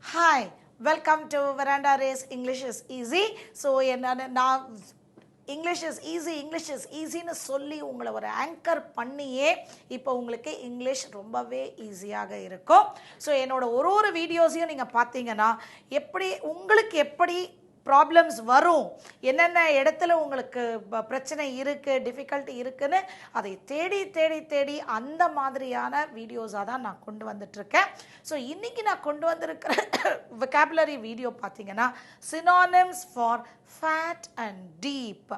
Hi, welcome to Veranda Race English is Easy. So, நான் English is easyன்னு சொல்லி உங்களை ஒரு ஆங்கர் பண்ணியே இப்போ உங்களுக்கு இங்கிலீஷ் ரொம்பவே ஈஸியாக இருக்கும். ஸோ என்னோட ஒரு வீடியோஸையும் நீங்கள் பார்த்தீங்கன்னா உங்களுக்கு எப்படி ப்ராப்ளம்ஸ் வரும், என்னென்ன இடத்துல உங்களுக்கு பிரச்சனை இருக்குது, டிஃபிகல்ட்டி இருக்குன்னு அதை தேடி தேடி தேடி அந்த மாதிரியான வீடியோஸாக தான் நான் கொண்டு வந்துட்டுருக்கேன். ஸோ இன்றைக்கி நான் கொண்டு வந்திருக்கிற vocabulary வீடியோ பார்த்தீங்கன்னா synonyms for fat and deep.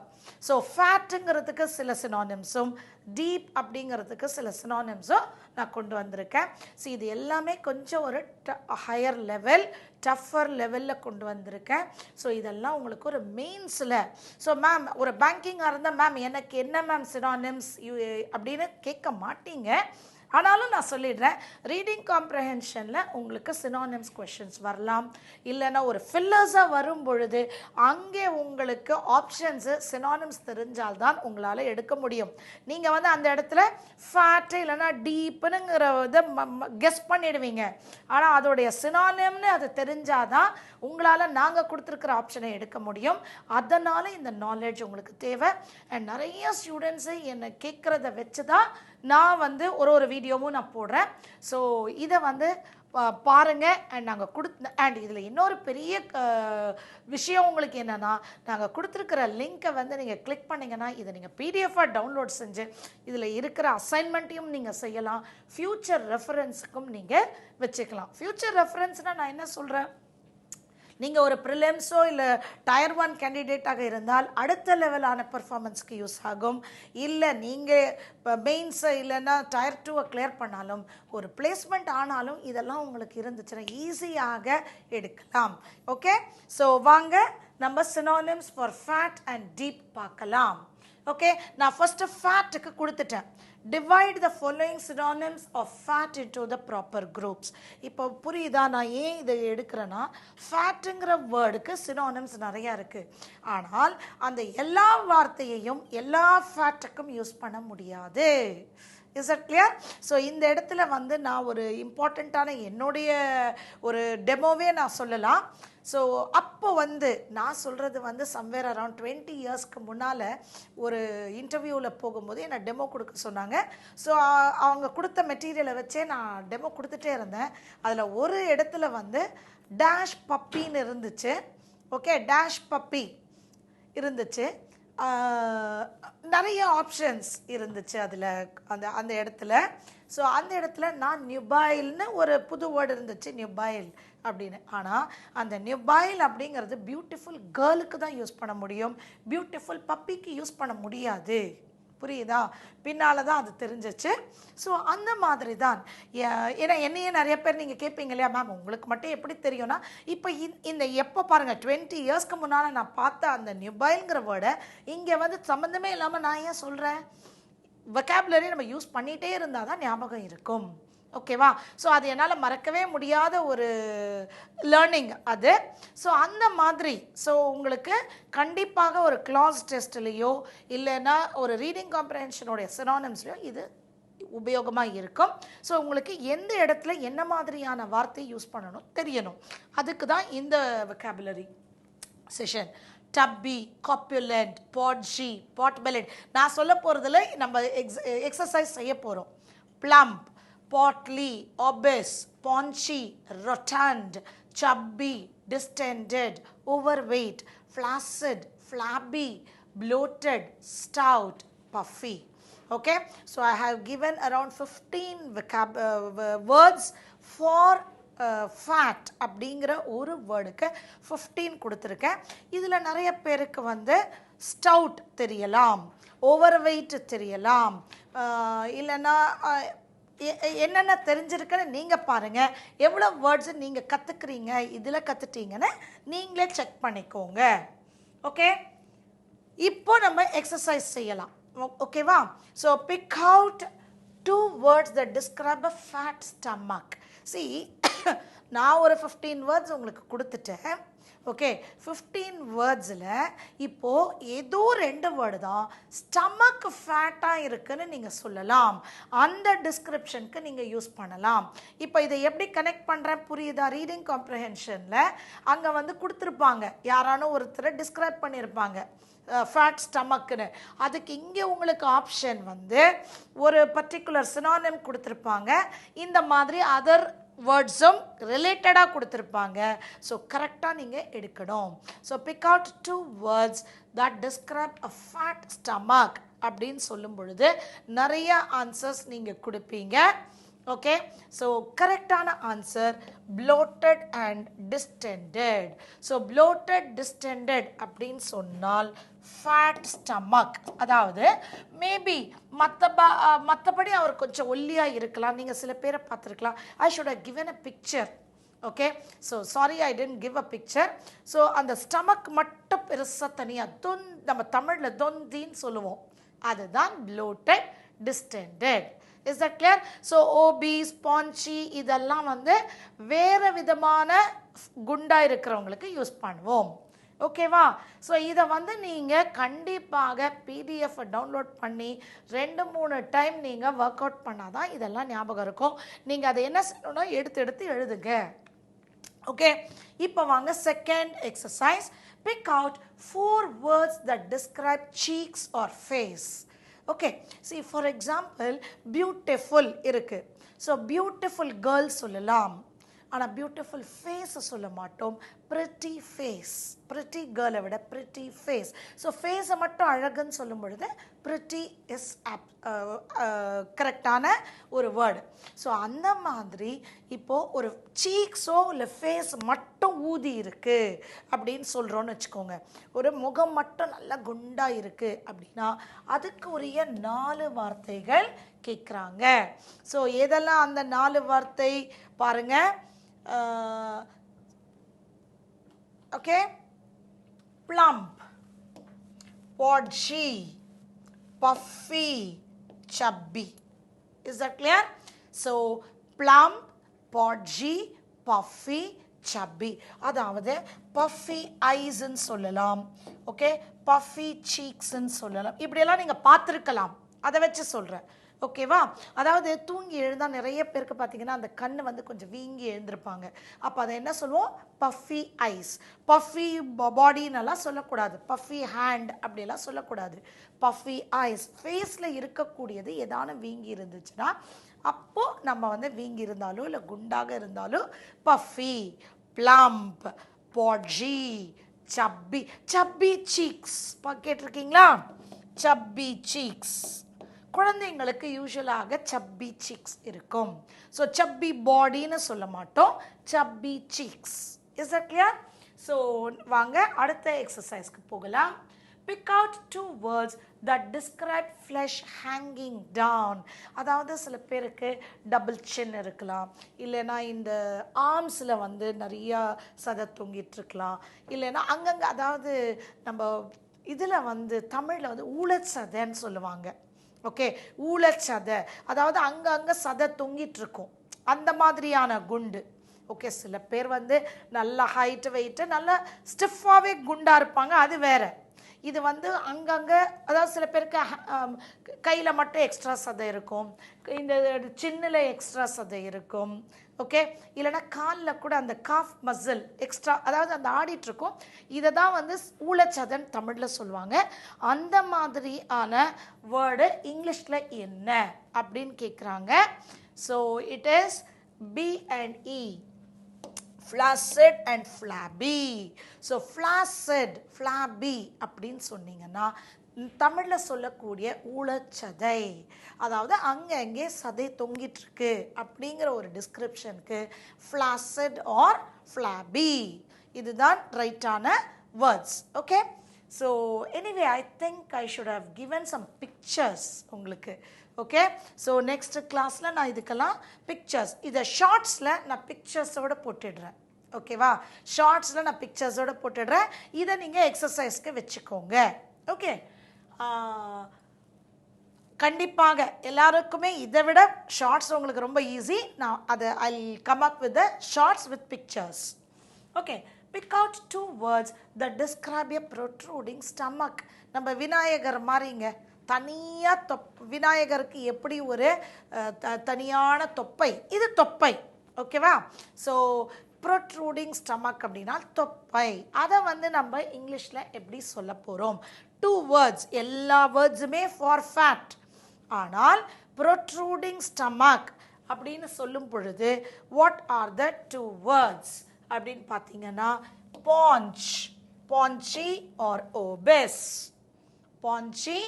ஸோ ஃபேட்டுங்கிறதுக்கு சில சினானிம்ஸும் டீப் அப்படிங்கிறதுக்கு சில சினானிம்ஸும் நான் கொண்டு வந்திருக்கேன். ஸோ இது எல்லாமே கொஞ்சம் ஒரு ஹையர் லெவல், டஃப்பர் லெவலில் கொண்டு வந்திருக்கேன். ஸோ இதெல்லாம் உங்களுக்கு ஒரு மெயின்ஸில், ஸோ மேம் ஒரு பேங்கிங்காக இருந்தால் மேம் எனக்கு என்ன மேம் சினானிம்ஸ் அப்படின்னு கேட்க மாட்டீங்க. ஆனாலும் நான் சொல்லிடுறேன், ரீடிங் காம்ப்ரஹென்ஷனில் உங்களுக்கு சினானிம்ஸ் கொஷின்ஸ் வரலாம், இல்லைன்னா ஒரு ஃபில்லர்ஸாக வரும் பொழுது அங்கே உங்களுக்கு ஆப்ஷன்ஸு சினானிம்ஸ் தெரிஞ்சால்தான் உங்களால் எடுக்க முடியும். நீங்கள் வந்து அந்த இடத்துல ஃபேட்டு இல்லைன்னா டீப்புனுங்கிற இதை கெஸ் பண்ணிடுவீங்க. ஆனால் அதோடைய சினானிம்னு அது தெரிஞ்சாதான் உங்களால் நாங்கள் கொடுத்துருக்கிற ஆப்ஷனை எடுக்க முடியும். அதனால் இந்த நாலேஜ் உங்களுக்கு தேவை. அண்ட் நிறைய ஸ்டூடெண்ட்ஸு என்னை கேட்குறத வச்சு தான் நான் வந்து ஒரு வீடியோவும் நான் போடுறேன். ஸோ இதை வந்து பாருங்கள். அண்ட் நாங்கள் அண்ட் இதில் இன்னொரு பெரிய விஷயம் உங்களுக்கு என்னென்னா, நாங்கள் கொடுத்துருக்கிற லிங்க்கை வந்து நீங்கள் கிளிக் பண்ணிங்கன்னா இதை நீங்கள் பிடிஎஃபாக டவுன்லோட் செஞ்சு இதில் இருக்கிற அசைன்மெண்ட்டையும் நீங்கள் செய்யலாம், ஃப்யூச்சர் ரெஃபரன்ஸுக்கும் நீங்கள் வச்சுக்கலாம். ஃப்யூச்சர் ரெஃபரன்ஸ்னால் நான் என்ன சொல்கிறேன், நீங்கள் ஒரு ப்ரிலிம்ஸோ இல்லை டயர் 1 கேண்டிடேட்டாக இருந்தால் அடுத்த லெவலான பர்ஃபார்மன்ஸ்க்கு யூஸ் ஆகும். இல்லை நீங்கள் இப்போ மெயின்ஸை இல்லைன்னா டயர் 2 கிளியர் பண்ணாலும் ஒரு பிளேஸ்மெண்ட் ஆனாலும் இதெல்லாம் உங்களுக்கு இருந்துச்சுன்னா ஈஸியாக எடுக்கலாம். ஓகே, ஸோ வாங்க நம்ம synonyms for fat and deep பார்க்கலாம். ஓகே, நான் ஃபஸ்ட்டு ஃபேட்டுக்கு கொடுத்துட்டேன். Divide the following synonyms of fat into the proper groups. இப்போ புரியுதா நான் ஏன் இதை எடுக்கிறேன்னா, ஃபேட்டுங்கிற வேர்டுக்கு சினானிம்ஸ் நிறையா இருக்குது. ஆனால் அந்த எல்லா வார்த்தையையும் எல்லா ஃபேட்டுக்கும் யூஸ் பண்ண முடியாது. Is it clear? ஸோ இந்த இடத்துல வந்து நான் ஒரு இம்பார்ட்டண்ட்டான என்னுடைய ஒரு டெமோவே நான் சொல்லலாம். ஸோ அப்போ வந்து நான் சொல்கிறது வந்து சம்வேர் அரவுண்ட் 20 இயர்ஸ்க்கு முன்னால் ஒரு இன்டர்வியூவில் போகும்போது என்னை டெமோ கொடுக்க சொன்னாங்க. ஸோ அவங்க கொடுத்த மெட்டீரியலை வச்சே நான் டெமோ கொடுத்துட்டே இருந்தேன். அதில் ஒரு இடத்துல வந்து டேஷ் பப்பின்னு இருந்துச்சு. ஓகே, டேஷ் பப்பி இருந்துச்சு. நிறைய ஆப்ஷன்ஸ் இருந்துச்சு அதில் அந்த இடத்துல. ஸோ அந்த இடத்துல நான் நியூபாயில்னு ஒரு புது வேர்டு இருந்துச்சு, நியூபாயில் அப்படின்னு. ஆனால் அந்த நியூபாயில் அப்படிங்கிறது பியூட்டிஃபுல் கேர்ளுக்கு தான் யூஸ் பண்ண முடியும், பியூட்டிஃபுல் பப்பிக்கு யூஸ் பண்ண முடியாது. புரியுதா? பின்னால் தான் அது தெரிஞ்சிச்சு. ஸோ அந்த மாதிரி தான். ஏன்னா என்னையே நிறைய பேர் நீங்கள் கேட்பீங்க இல்லையா, மேம் உங்களுக்கு மட்டும் எப்படி தெரியும்னா, இப்போ இந்த எப்போ பாருங்கள் 20 இயர்ஸ்க்கு முன்னால் நான் பார்த்த அந்த நியூபாயில்ங்கிற வேர்டை இங்கே வந்து சம்மந்தமே இல்லாமல் நான் ஏன் சொல்கிறேன்? vocabulary நம்ம யூஸ் பண்ணிகிட்டே இருந்தால் தான் ஞாபகம் இருக்கும். ஓகேவா? ஸோ அது என்னால் மறக்கவே முடியாத ஒரு லேர்னிங் அது. ஸோ அந்த மாதிரி ஸோ உங்களுக்கு கண்டிப்பாக ஒரு கிளாஸ் டெஸ்ட்லேயோ இல்லைன்னா ஒரு ரீடிங் காம்ப்ரஹென்ஷனுடைய சினானிம்ஸ்லையோ இது உபயோகமாக இருக்கும். ஸோ உங்களுக்கு எந்த இடத்துல என்ன மாதிரியான வார்த்தை யூஸ் பண்ணணும் தெரியணும். அதுக்கு தான் இந்த vocabulary செஷன். டப்பி, காப்புலண்ட், பாட்ஜி, பாட்பெலட். நான் சொல்ல போகிறதுல நம்ம எக்ஸசைஸ் செய்ய போகிறோம். Plumb, portly, obese, paunchy, rotund, chubby, distended, overweight, flaccid, flabby, bloated, stout, puffy. Okay, so I have given around 15 words for fat அப்படிங்கிற ஒரு வேர்டுக்கு 15 கொடுத்துருக்கேன். இதில் நிறைய பேருக்கு வந்து ஸ்டவுட் தெரியலாம், ஓவர்வெயிட் தெரியலாம், இல்லைன்னா என்னென்ன தெரிஞ்சிருக்குன்னு நீங்கள் பாருங்கள். எவ்வளோ வேர்ட்ஸு நீங்கள் கற்றுக்குறீங்க, இதில் கற்றுட்டீங்கன்னு நீங்களே செக் பண்ணிக்கோங்க. ஓகே, இப்போ நம்ம எக்ஸசைஸ் செய்யலாம். ஓகேவா? So pick out 2 words that describe a fat stomach. See, நான் ஒரு 15 வேர்ட்ஸ் உங்களுக்கு கொடுத்துட்டேன். ஓகே, 15 வேர்ட்ஸில் இப்போது ஏதோ 2 வேர்டு தான் ஸ்டமக் ஃபேட்டாக இருக்குன்னு நீங்கள் சொல்லலாம். அந்த டிஸ்கிரிப்ஷனுக்கு நீங்கள் யூஸ் பண்ணலாம். இப்போ இதை எப்படி கனெக்ட் பண்ணுறேன் புரியுதா? ரீடிங் காம்ப்ரஹென்ஷனில் அங்கே வந்து கொடுத்துருப்பாங்க, யாரானோ ஒருத்தரை டிஸ்கிரைப் பண்ணியிருப்பாங்க ஃபேட் ஸ்டமக்குன்னு. அதுக்கு இங்கே உங்களுக்கு ஆப்ஷன் வந்து ஒரு பர்டிகுலர் சினானிம் கொடுத்துருப்பாங்க, இந்த மாதிரி அதர் வேர்ட்ஸும் ரிலேட்டடாக கொடுத்துருப்பாங்க. ஸோ கரெக்டாக நீங்கள் எடுக்கணும். So pick out 2 words that describe a fat stomach அப்படின்னு சொல்லும் பொழுது நிறைய ஆன்சர்ஸ் நீங்கள் கொடுப்பீங்க. ஓகே, ஸோ கரெக்டான answer bloated and distended. So bloated distended அப்படின்னு சொன்னால் ஃபேட் ஸ்டமக், அதாவது மேபி மற்றபடி அவர் கொஞ்சம் ஒல்லியாக இருக்கலாம். நீங்கள் சில பேரை பார்த்துருக்கலாம். I should have given a picture. Okay, so sorry I didn't give a picture. So அந்த ஸ்டமக் மட்டும் பெருசாக தனியாக நம்ம தமிழில் தொந்தின்னு சொல்லுவோம், அதுதான் bloated distended. Is that clear? So obese, paunchy இதெல்லாம் வந்து வேறு விதமான குண்டாக இருக்கிறவங்களுக்கு யூஸ் பண்ணுவோம். ஓகேவா? ஸோ இதை வந்து நீங்கள் கண்டிப்பாக பிடிஎஃப் டவுன்லோட் பண்ணி 2-3 டைம் நீங்கள் ஒர்க் அவுட் பண்ணால் தான் இதெல்லாம் ஞாபகம் இருக்கும். நீங்கள் அதை என்ன செய்யணும்னா எடுத்து எழுதுங்க. ஓகே, இப்போ வாங்க second exercise. Pick out 4 words that describe cheeks or face. Okay, see for example beautiful இருக்கு. ஸோ பியூட்டிஃபுல் கேர்ள்ஸ் சொல்லலாம், ஆனால் பியூட்டிஃபுல் ஃபேஸை சொல்ல மாட்டோம். ப்ரிட்டி ஃபேஸ், ப்ரிட்டி கேர்ளை விட ப்ரிட்டி ஃபேஸ். ஸோ ஃபேஸை மட்டும் அழகுன்னு சொல்லும் பொழுது ப்ரிட்டி இஸ் கரெக்டான ஒரு வேர்டு. ஸோ அந்த மாதிரி இப்போது ஒரு சீக்ஸோ இல்லை ஃபேஸ் மட்டும் ஊதி இருக்குது அப்படின்னு சொல்கிறோன்னு வச்சுக்கோங்க. ஒரு முகம் மட்டும் நல்லா குண்டாக இருக்குது அப்படின்னா அதுக்கு உரிய 4 வார்த்தைகள் கேட்குறாங்க. ஸோ எதெல்லாம் அந்த 4 வார்த்தை பாருங்கள். Okay, plump, podgy, puffy, chubby. Is that clear? So plump, podgy, puffy, chubby. அதாவது puffy eyes ன்னு சொல்லலாம். ஓகே, puffy cheeks ன்னு சொல்லலாம். இப்படியெல்லாம் நீங்கள் பார்த்துருக்கலாம், அதை வச்சு சொல்கிறேன். ஓகேவா? அதாவது தூங்கி எழுந்தால் நிறைய பேருக்கு பார்த்தீங்கன்னா அந்த கண் வந்து கொஞ்சம் வீங்கி எழுந்திருப்பாங்க. அப்போ அதை என்ன சொல்லுவோம்? Puffy ice. பஃபி பாடின்னெல்லாம் சொல்லக்கூடாது, பஃபி ஹேண்ட் அப்படியெல்லாம் சொல்லக்கூடாது. Puffy eyes. ஃபேஸில் இருக்கக்கூடியது ஏதான வீங்கி இருந்துச்சுன்னா அப்போது நம்ம வந்து வீங்கி இருந்தாலும் இல்லை குண்டாக இருந்தாலும் பஃபி, பிளம்ப், பாட்ஜி, சப்பி. சப்பி சீக்ஸ் கேட்டிருக்கீங்களா? சப்பி சீக்ஸ். குழந்தைங்களுக்கு யூஸ்வலாக சப்பி சீக்ஸ் இருக்கும். ஸோ சப்பி பாடின்னு சொல்ல மாட்டோம், chubby cheeks. Is that clear? So வாங்க அடுத்த எக்ஸசைஸ்க்கு போகலாம். Pick out 2 words that describe flesh hanging down. அதாவது சில பேருக்கு டபுள் சின் இருக்கலாம், இல்லைன்னா இந்த ஆர்ம்ஸில் வந்து நிறையா சதை தொங்கிட்டுருக்கலாம், இல்லைன்னா அங்கங்கே அதாவது நம்ம இதில் வந்து தமிழில் வந்து ஊழச்சதைன்னு சொல்லுவாங்க. ஓகே, ஊழச்சதை, அதாவது அங்கங்கே சதை தொங்கிட்டு இருக்கும், அந்த மாதிரியான குண்டு. ஓகே, சில பேர் வந்து நல்ல ஹைட்டு வெயிட்டு நல்லா ஸ்டிஃபாகவே குண்டாக இருப்பாங்க, அது வேறு. இது வந்து அங்கங்கே, அதாவது சில பேருக்கு கையில் மட்டும் எக்ஸ்ட்ரா சதை இருக்கும், இந்த சின்னில் எக்ஸ்ட்ரா சதை இருக்கும். ஓகே, இல்லைனா காலில் கூட அந்த காஃப் மசில் எக்ஸ்ட்ரா, அதாவது அந்த ஆடிட்டுருக்கும். இதை தான் வந்து ஊழச்சதன் தமிழில் சொல்லுவாங்க. அந்த மாதிரியான வேர்டு இங்கிலீஷில் என்ன அப்படின்னு கேட்குறாங்க. So it is B&E, flaccid and flabby. So flaccid, flabby அப்படின்னு சொன்னீங்கன்னா தமிழில் சொல்லக்கூடிய ஊழச்சதை, அதாவது அங்கங்கே சதை தொங்கிட்டுருக்கு அப்படிங்கிற ஒரு டிஸ்கிரிப்ஷனுக்கு flaccid or flabby இதுதான் ரைட்டான words. Okay, so anyway I think I should have given some pictures உங்களுக்கு. ஓகே, ஸோ நெக்ஸ்ட் கிளாஸில் நான் இதுக்கெல்லாம் பிக்சர்ஸ், இதை ஷார்ட்ஸில் நான் பிக்சர்ஸோடு போட்டுடுறேன். ஓகேவா? ஷார்ட்ஸில் நான் பிக்சர்ஸோடு போட்டுடுறேன். இதை நீங்கள் எக்ஸசைஸ்க்கு வச்சுக்கோங்க. ஓகே, கண்டிப்பாக எல்லாருக்குமே இதை விட ஷார்ட்ஸ் உங்களுக்கு ரொம்ப ஈஸி. நான் அதை I come up with the shorts with pictures. Okay, pick out 2 words that describe a protruding stomach. நம்ம விநாயகர் மாதிரிங்க, தனியாக விநாயகருக்கு எப்படி ஒரு தனியான தொப்பை, இது தொப்பை. ஓகேவா? ஸோ protruding stomach அப்படின்னா தொப்பை. அதை வந்து நம்ம இங்கிலீஷில் எப்படி சொல்ல போகிறோம்? 2 words, எல்லா வேர்ட்ஸுமே ஃபார் ஃபேட். ஆனால் protruding stomach அப்படின்னு சொல்லும் பொழுது வாட் ஆர் த 2 words அப்படின்னு பார்த்தீங்கன்னா paunch, paunchy or obese, paunchy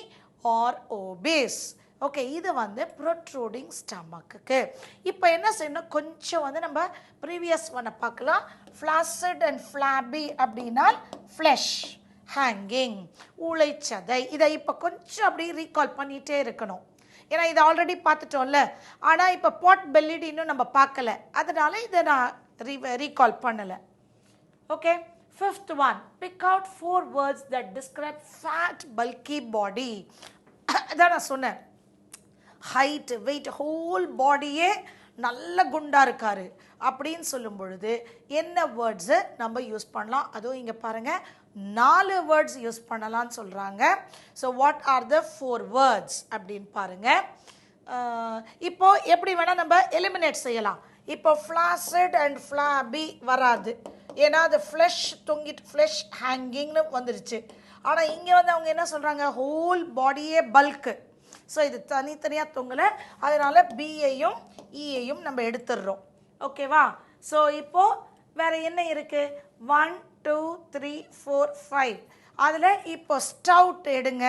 or obese. Okay, இது வந்து protruding stomachக்கு. இப்போ என்ன செய்யணும், கொஞ்சம் வந்து நம்ம ப்ரீவியஸ் ஒன்னை பார்க்கலாம். flaccid and flabby அப்படின்னா flesh, hanging, ஊளைச்சதை. இதை இப்போ கொஞ்சம் அப்படி ரீகால் பண்ணிகிட்டே இருக்கணும். ஏன்னா இதை ஆல்ரெடி பார்த்துட்டோம்ல. ஆனால் இப்போ பாட் பெல்லிட் இன்னும் நம்ம பார்க்கல, அதனால இதை நான் ரீகால் பண்ணலை. Okay, 5th one, pick out 4 words that describe fat bulky body. அதான் நான் சொன்னேன், ஹைட், வெயிட், ஹோல் பாடியே நல்ல குண்டாக இருக்காரு அப்படின்னு சொல்லும் பொழுது என்ன வேர்ட்ஸு நம்ம யூஸ் பண்ணலாம்? அதுவும் இங்கே பாருங்கள், 4 வேர்ட்ஸ் யூஸ் பண்ணலான்னு சொல்கிறாங்க. So what are the 4 words அப்படின்னு பாருங்கள். இப்போ எப்படி வேணால் நம்ம எலிமினேட் செய்யலாம். இப்போ flaccid and flabby வராது, ஏன்னா அது ஃப்ளஷ் தொங்கிட்டு ஃப்ளஷ் ஹேங்கிங்னு வந்துருச்சு. ஆனால் இங்கே வந்து அவங்க என்ன சொல்கிறாங்க, ஹோல் பாடியே பல்க்கு. ஸோ இது தனித்தனியாக தொங்கலை, அதனால் பியையும் இயையும் நம்ம எடுத்துடுறோம். ஓகேவா? ஸோ இப்போது வேறு என்ன இருக்குது? 1 2 3 4 5. அதில் இப்போ ஸ்டவுட் எடுங்க.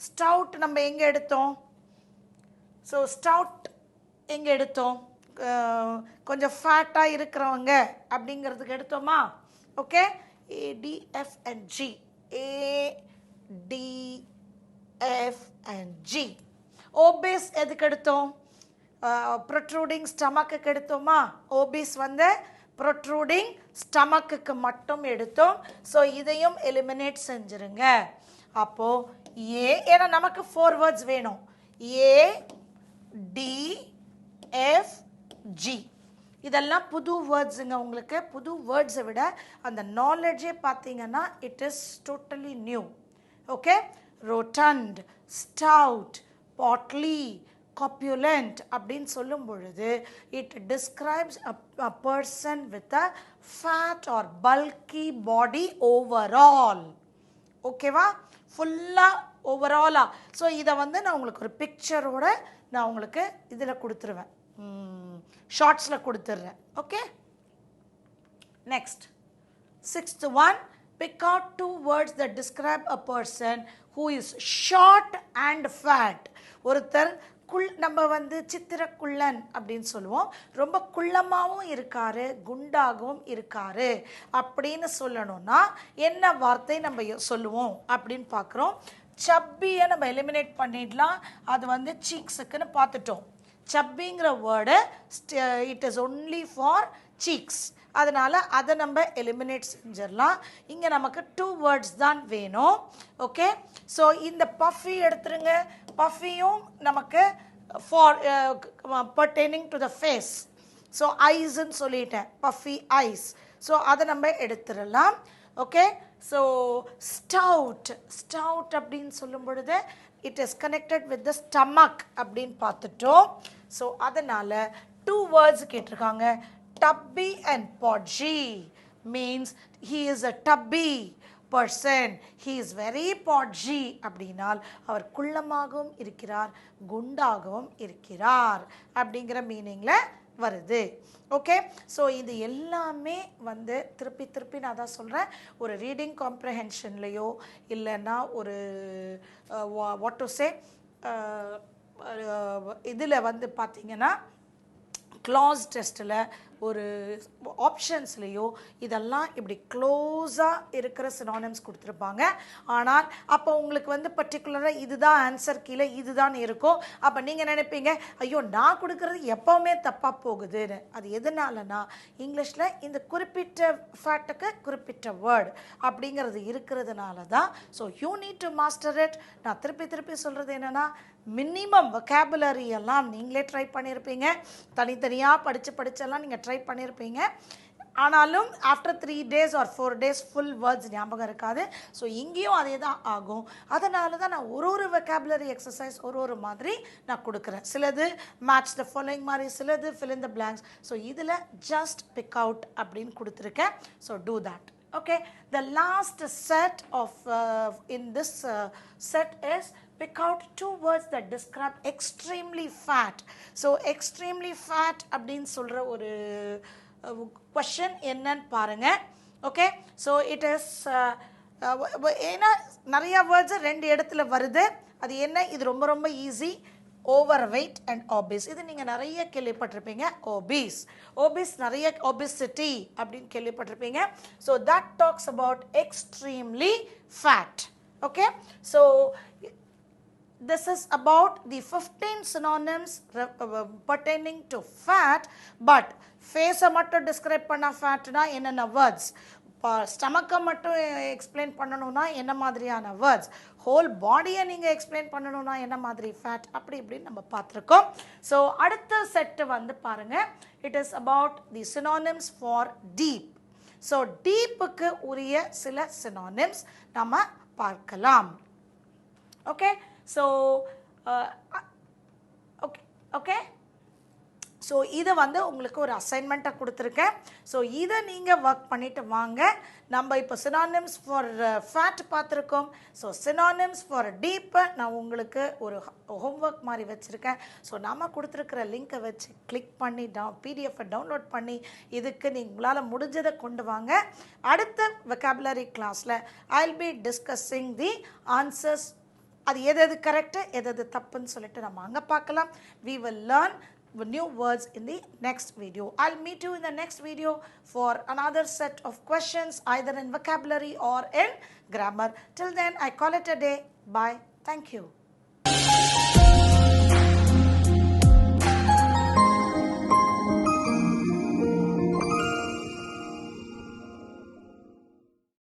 ஸ்டவுட் நம்ம எங்கே எடுத்தோம்? ஸோ ஸ்டவுட் எங்கே எடுத்தோம்? கொஞ்சம் ஃபேட்டாக இருக்கிறவங்க அப்படிங்கிறதுக்கு எடுத்தோமா? Okay, ADFNG, ADFNG. obese எதுக்கு எடுத்தோம்? protruding stomachக்கு எடுத்தோமா? obese வந்து protruding stomachக்கு மட்டும் எடுத்தோம். ஸோ இதையும் எலிமினேட் செஞ்சுருங்க. அப்போது ஏ, ஏன்னா நமக்கு 4 words வேணும். ADFG இதெல்லாம் புது வேர்ட்ஸுங்க. உங்களுக்கு புது வேர்ட்ஸை விட அந்த நாலேஜே பார்த்தீங்கன்னா it is totally new. Okay, rotund, stout, portly, corpulent அப்படின்னு சொல்லும் பொழுது it describes a person with a fat or bulky body overall. ஓகேவா? ஃபுல்லாக ஓவராலாக. ஸோ இதை வந்து நான் உங்களுக்கு ஒரு பிக்சரோட நான் உங்களுக்கு இதில் கொடுத்துருவேன், ஷார்ட்ஸில் கொடுத்துட்றேன். Okay, next 6th one, pick out 2 words that describe a person who is short and fat. ஒருத்தர் நம்ம வந்து சித்திரக்குள்ளன் அப்படின்னு சொல்லுவோம், ரொம்ப குள்ளமாகவும் இருக்காரு குண்டாகவும் இருக்காரு அப்படின்னு சொல்லணும்னா என்ன வார்த்தை நம்ம சொல்லுவோம் அப்படின்னு பார்க்குறோம். சப்பியை நம்ம எலிமினேட் பண்ணிடலாம், அது வந்து சீக்ஸுக்குன்னு பார்த்துட்டோம். சப்பிங்கிற word it is only for cheeks, அதனால் அதை நம்ம எலிமினேட் செஞ்சிடலாம். இங்கே நமக்கு 2 words தான் வேணும். ஓகே, ஸோ இந்த பஃபி எடுத்துருங்க. பஃபியும் நமக்கு for pertaining to the face. So ஐஸ்ன்னு சொல்லிட்டேன், பஃபி ஐஸ். ஸோ அதை நம்ம எடுத்துடலாம். ஓகே, ஸோ ஸ்டவுட், ஸ்டவுட் அப்படின்னு சொல்லும் பொழுது it is connected with the stomach அப்படின்னு பார்த்துட்டோம். ஸோ அதனால் 2 words கேட்டிருக்காங்க. Tubby and podgy means he is a tubby person, he is very podgy அப்படினால் அவர் குள்ளமாகவும் இருக்கிறார் குண்டாகவும் இருக்கிறார் அப்படிங்கிற மீனிங்கில் வருது. ஓகே, ஸோ இது எல்லாமே வந்து திருப்பி திருப்பி நான் தான் சொல்கிறேன், ஒரு ரீடிங் காம்ப்ரஹென்ஷன்லேயோ இல்லைன்னா ஒரு வாட் டு சே இதில் வந்து பார்த்திங்கன்னா க்ளாஸ் டெஸ்ட்டில் ஒரு ஆப்ஷன்ஸ்லேயோ இதெல்லாம் இப்படி க்ளோஸாக இருக்கிற சினானிம்ஸ் கொடுத்துருப்பாங்க. ஆனால் அப்போ உங்களுக்கு வந்து பர்டிகுலராக இதுதான் ஆன்சர், கீழே இதுதான் இருக்கும். அப்போ நீங்கள் நினைப்பீங்க ஐயோ நான் கொடுக்குறது எப்போவுமே தப்பாக போகுதுன்னு. அது எதனாலனா இங்கிலீஷில் இந்த குறிப்பிட்ட ஃபேக்ட்டுக்கு குறிப்பிட்ட வேர்டு அப்படிங்கிறது இருக்கிறதுனால தான். So you need to master it. நான் திருப்பி திருப்பி சொல்கிறது என்னென்னா மினிமம் vocabulary எல்லாம் நீங்களே ட்ரை பண்ணியிருப்பீங்க, தனித்தனியாக படிச்செல்லாம் நீங்கள் ட்ரை பண்ணியிருப்பீங்க. ஆனாலும் after 3 days or 4 days full words ஞாபகம் இருக்காது. ஸோ இங்கேயும் அதே தான் ஆகும். அதனால தான் நான் ஒரு vocabulary எக்ஸசைஸ் ஒரு மாதிரி நான் கொடுக்குறேன். சிலது மேட்ச் த ஃபாலோயிங் மாதிரி, சிலது fill in the blanks. So இதில் ஜஸ்ட் பிக் அவுட் அப்படின்னு கொடுத்துருக்கேன். So do that. Okay, the last set of in this set is pick out 2 words that describe extremely fat. So extremely fat அப்படினு சொல்ற ஒரு question என்னன்னு பாருங்க. Okay, so it is ஏன்னா நிறைய வேர்ட்ஸ் ரெண்டு இடத்துல வருது. அது என்ன, இது ரொம்ப ஈஸி. overweight and obese, இது நீங்கள் நிறைய கேள்விப்பட்டிருப்பீங்க. obese நிறைய obesity அப்படின்னு கேள்விப்பட்டிருப்பீங்க. so that talks about extremely fat. okay, so this is about the 15 synonyms pertaining to fat. but face மட்டும் describe பண்ண fatனா என்னென்ன words, ஸ்டமக்கை மட்டும் எக்ஸ்பிளைன் பண்ணணும்னா என்ன மாதிரியான வேர்ட்ஸ், ஹோல் பாடியை நீங்கள் எக்ஸ்பிளைன் பண்ணணும்னா என்ன மாதிரி ஃபேட், அப்படி இப்படின்னு நம்ம பார்த்துருக்கோம். ஸோ அடுத்த செட்டு வந்து பாருங்கள், it is about the synonyms for deep. So டீப்புக்கு உரிய சில சினானிம்ஸ் நம்ம பார்க்கலாம். ஓகே, ஸோ ஓகே ஸோ இதை வந்து உங்களுக்கு ஒரு அசைன்மெண்ட்டாக கொடுத்துருக்கேன். ஸோ இதை நீங்கள் ஒர்க் பண்ணிவிட்டு வாங்க. நம்ம இப்போ சினானிம்ஸ் ஃபார் ஃபேட் பார்த்துருக்கோம். ஸோ சினானிம்ஸ் ஃபார் டீப்பை நான் உங்களுக்கு ஒரு ஹோம்ஒர்க் மாதிரி வச்சுருக்கேன். ஸோ நம்ம கொடுத்துருக்கிற லிங்க்கை வச்சு கிளிக் பண்ணி பிடிஎஃப்பை டவுன்லோட் பண்ணி இதுக்கு உங்களால் முடிஞ்சதை கொண்டு வாங்க. அடுத்த vocabulary கிளாஸில் I will be discussing the answers. அது எது கரெக்டு எது தப்புன்னு சொல்லிட்டு நம்ம அங்கே பார்க்கலாம். we will learn new words in the next video. I'll meet you in the next video for another set of questions either in vocabulary or in grammar. Till then, I call it a day. Bye. Thank you.